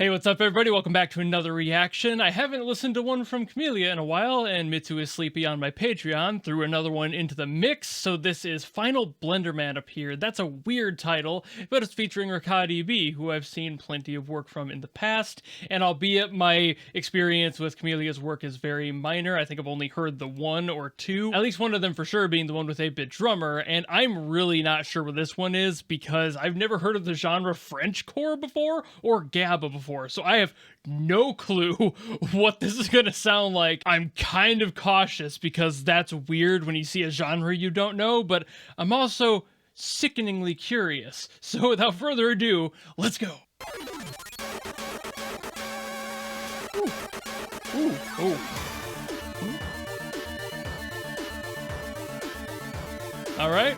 Hey, what's up, everybody? Welcome back to another reaction. I haven't listened to one from Camellia in a while, and Mitsu is sleepy on my Patreon. Threw another one into the mix, so this is Final BLENDERMAN appeared. That's a weird title, but it's featuring RichaadEB, who I've seen plenty of work from in the past, and albeit my experience with Camellia's work is very minor, I think I've only heard the one or two, at least one of them for sure being the one with 8-Bit Drummer, and I'm really not sure what this one is because I've never heard of the genre Frenchcore before, or GABA before. So I have no clue what this is going to sound like. I'm kind of cautious because that's weird when you see a genre you don't know, but I'm also sickeningly curious. So without further ado, let's go. Ooh. Ooh. Ooh. All right.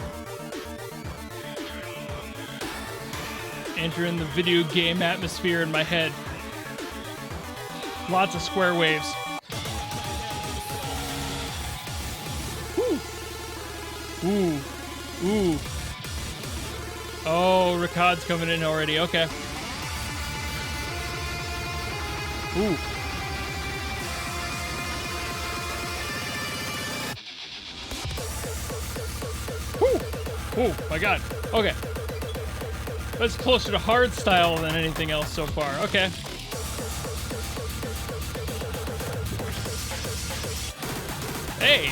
Enter in the video game atmosphere in my head. Lots of square waves. Ooh. Ooh. Ooh. Oh, Richaad's coming in already. Okay. Ooh. Ooh. Ooh, my God. Okay. That's closer to hardstyle than anything else so far. Okay. Hey.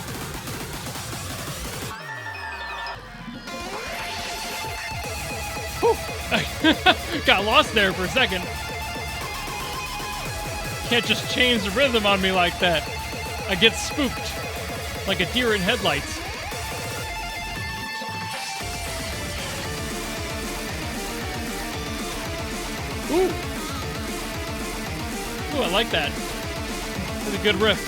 Whew. Got lost there for a second. Can't just change the rhythm on me like that. I get spooked. Like a deer in headlights. Ooh. Ooh, I like that. That's a good riff.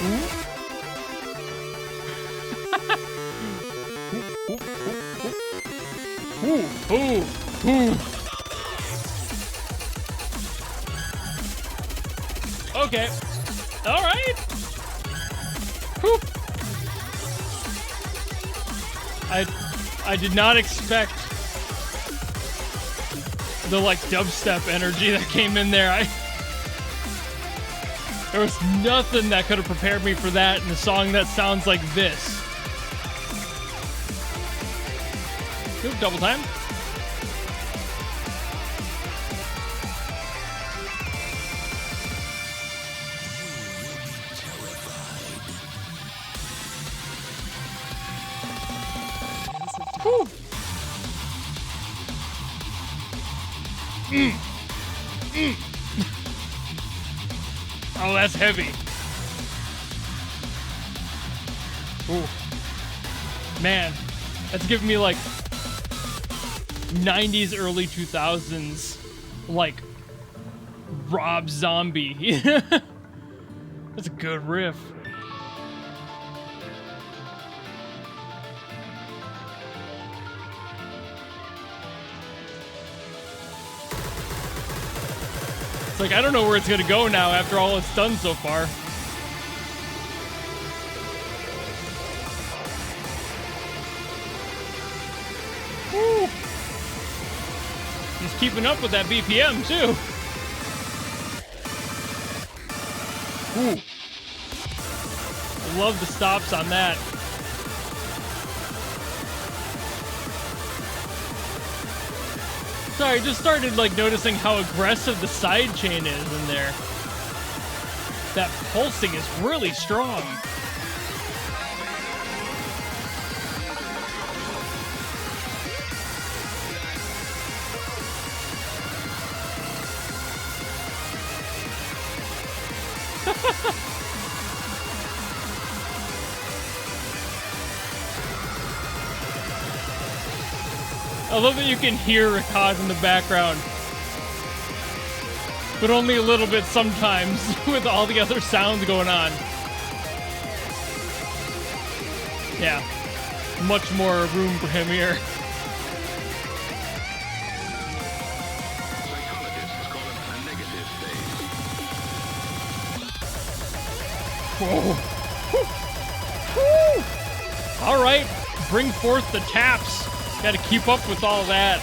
Ooh. Ooh. Ooh. Ooh. Okay. All right. Whew. I did not expect the like dubstep energy that came in there. There was nothing that could have prepared me for that in a song that sounds like this. Good, double time. Whew. Oh, that's heavy. Ooh. Man, that's giving me like 90s, early 2000s, like Rob Zombie. That's a good riff. It's like, I don't know where it's gonna go now after all it's done so far. Woo. He's keeping up with that BPM too. Ooh. I love the stops on that. Sorry, I just started like noticing how aggressive the side chain is in there. That pulsing is really strong. I love that you can hear Richaad in the background, but only a little bit sometimes with all the other sounds going on. Yeah, much more room for him here. Whoa. Woo. All right, bring forth the taps. Gotta keep up with all that.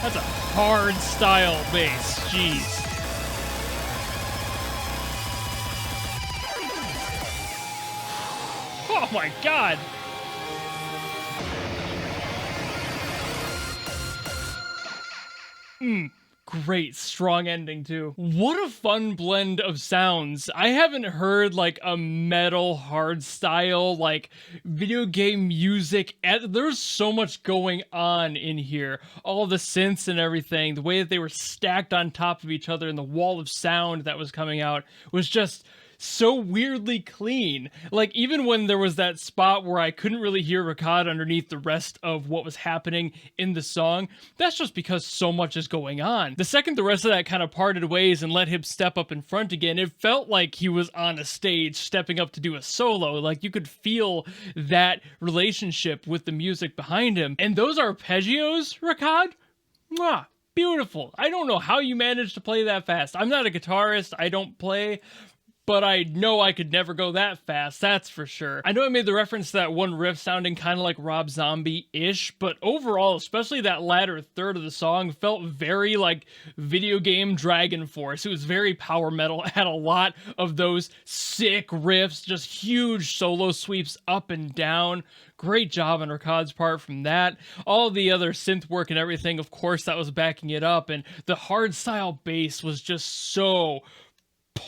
That's a hard style bass. Jeez. Oh my god. Great, strong ending too. What a fun blend of sounds. I haven't heard like a metal hardstyle, like video game music. There's so much going on in here. All the synths and everything, the way that they were stacked on top of each other and the wall of sound that was coming out was just so weirdly clean. Like, even when there was that spot where I couldn't really hear Rickaad underneath the rest of what was happening in the song, that's just because so much is going on. The second the rest of that kind of parted ways and let him step up in front again, it felt like he was on a stage stepping up to do a solo. Like, you could feel that relationship with the music behind him. And those arpeggios, Rickaad, mwah, beautiful. I don't know how you managed to play that fast. I'm not a guitarist, I don't play, but I know I could never go that fast, that's for sure. I know I made the reference to that one riff sounding kind of like Rob Zombie-ish, but overall, especially that latter third of the song, felt very like video game Dragon Force. It was very power metal, it had a lot of those sick riffs, just huge solo sweeps up and down. Great job on Rickaad's part from that. All the other synth work and everything, of course, that was backing it up, and the hardstyle bass was just so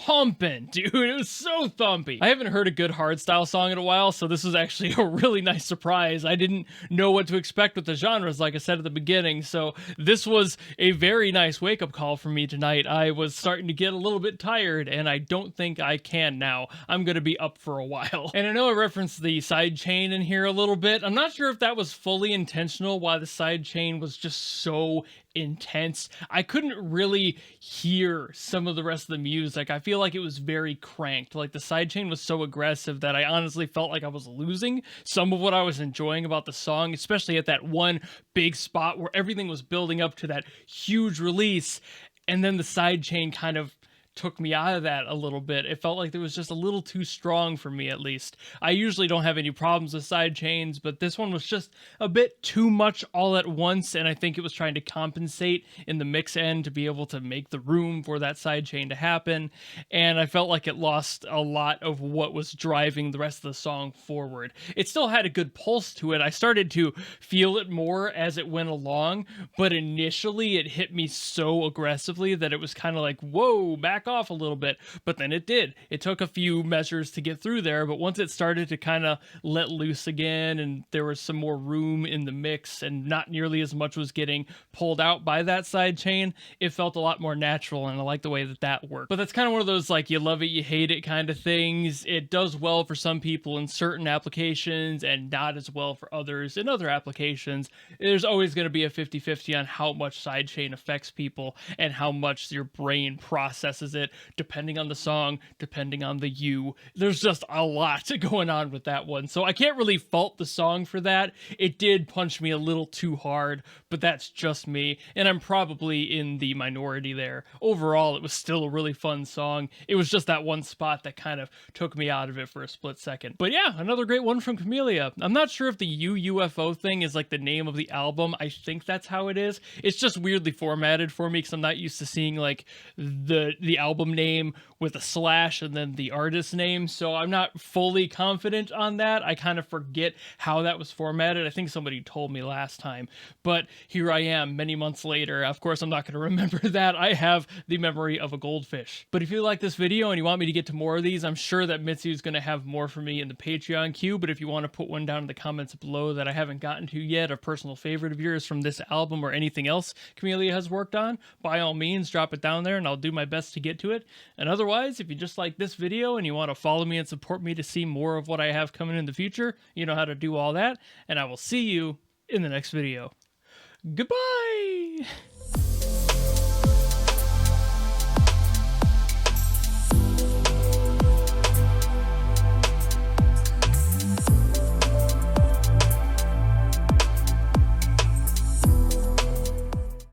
pumping, dude. It was so thumpy. I haven't heard a good hardstyle song in a while, so this was actually a really nice surprise. I didn't know what to expect with the genres, like I said at the beginning, so this was a very nice wake-up call for me tonight. I was starting to get a little bit tired, and I don't think I can now. I'm gonna be up for a while. And I know I referenced the side chain in here a little bit. I'm not sure if that was fully intentional, why the side chain was just so intense. I couldn't really hear some of the rest of the music. I feel like it was very cranked. Like, the sidechain was so aggressive that I honestly felt like I was losing some of what I was enjoying about the song, especially at that one big spot where everything was building up to that huge release, and then the sidechain kind of took me out of that a little bit. It felt like it was just a little too strong for me, at least. I usually don't have any problems with side chains, but this one was just a bit too much all at once, and I think it was trying to compensate in the mix end to be able to make the room for that side chain to happen, and I felt like it lost a lot of what was driving the rest of the song forward. It still had a good pulse to it. I started to feel it more as it went along, but initially it hit me so aggressively that it was kind of like, whoa, back off a little bit, but then it did. It took a few measures to get through there, but once it started to kind of let loose again and there was some more room in the mix and not nearly as much was getting pulled out by that side chain, it felt a lot more natural, and I like the way that that worked. But that's kind of one of those like you love it, you hate it kind of things. It does well for some people in certain applications and not as well for others in other applications. There's always going to be a 50-50 on how much sidechain affects people and how much your brain processes it, depending on the song, depending on the you. There's just a lot going on with that one, so I can't really fault the song for that. It did punch me a little too hard, but that's just me, and I'm probably in the minority there. Overall, it was still a really fun song. It was just that one spot that kind of took me out of it for a split second. But yeah, another great one from Camellia. I'm not sure if the U.U.F.O thing is like the name of the album. I think that's how it is. It's just weirdly formatted for me because I'm not used to seeing like the album name with a slash and then the artist name, so I'm not fully confident on that. I kind of forget how that was formatted. I think somebody told me last time, but here I am many months later. Of course, I'm not going to remember that. I have the memory of a goldfish. But if you like this video and you want me to get to more of these, I'm sure that Mitsu is going to have more for me in the Patreon queue, but if you want to put one down in the comments below that I haven't gotten to yet, a personal favorite of yours from this album or anything else Camellia has worked on, by all means, drop it down there and I'll do my best to get to it. And otherwise, if you just like this video and you want to follow me and support me to see more of what I have coming in the future, you know how to do all that, and I will see you in the next video. Goodbye!